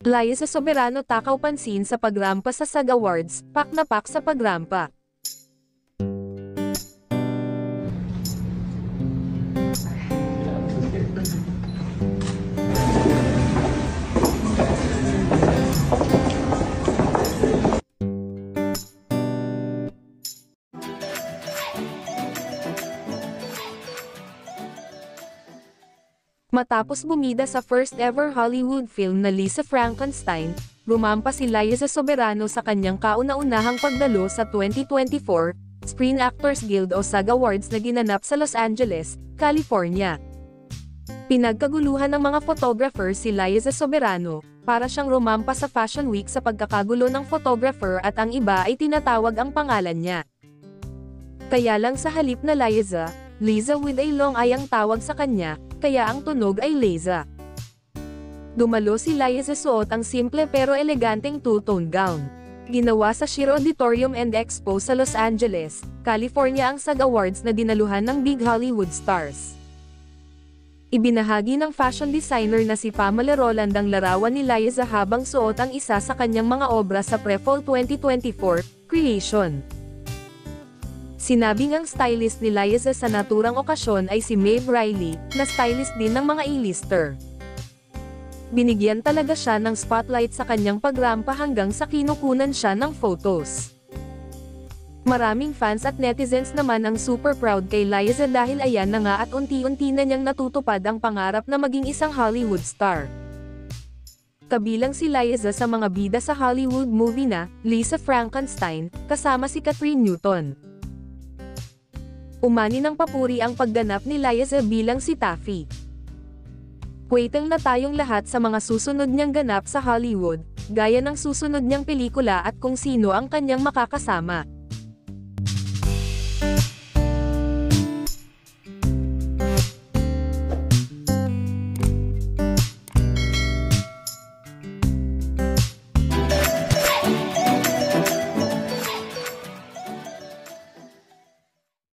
Liza Soberano takaw pansin sa pagrampa sa SAG Awards, pak na pak sa pagrampa. Matapos bumida sa first ever Hollywood film na Lisa Frankenstein, rumampa si Liza Soberano sa kanyang kauna-unahang pagdalo sa 2024 Screen Actors Guild o SAG Awards na ginanap sa Los Angeles, California. Pinagkaguluhan ng mga photographer si Liza Soberano, para siyang rumampa sa Fashion Week sa pagkakagulo ng photographer at ang iba ay tinatawag ang pangalan niya. Kaya lang sa halip na Liza with a long I ang tawag sa kanya, kaya ang tunog ay Liza. Dumalo si Liza suot ang simple pero eleganteng two-tone gown. Ginawa sa Shiro Auditorium and Expo sa Los Angeles, California ang SAG Awards na dinaluhan ng big Hollywood stars. Ibinahagi ng fashion designer na si Pamela Roland ang larawan ni Liza habang suot ang isa sa kanyang mga obra sa Pre-Fall 2024 creation. Sinabing ang stylist ni Liza sa naturang okasyon ay si Maeve Riley, na stylist din ng mga A-lister. Binigyan talaga siya ng spotlight sa kanyang pagrampa hanggang sa kinukunan siya ng photos. Maraming fans at netizens naman ang super proud kay Liza dahil ayan na nga at unti-unti na niyang natutupad ang pangarap na maging isang Hollywood star. Kabilang si Liza sa mga bida sa Hollywood movie na Lisa Frankenstein, kasama si Catherine Newton. Umani ng papuri ang pagganap ni Liza bilang si Taffy. Waiting na tayong lahat sa mga susunod niyang ganap sa Hollywood, gaya ng susunod niyang pelikula at kung sino ang kanyang makakasama.